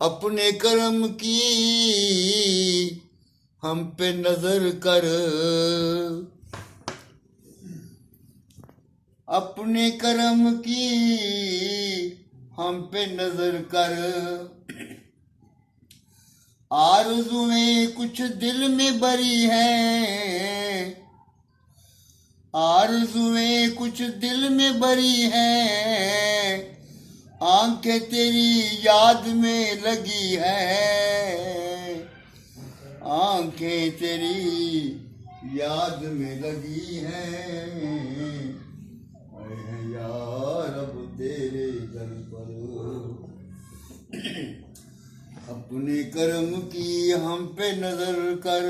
अपने कर्म की हम पे नजर कर, अपने कर्म की हम पे नजर कर। आरज़ुएं कुछ दिल में भरी हैं, आरज़ुएं कुछ दिल में भरी हैं, आंखें तेरी याद में लगी है, आंखें तेरी याद में लगी हैं। यार अब तेरे दर पर अपने कर्म की हम पे नजर कर।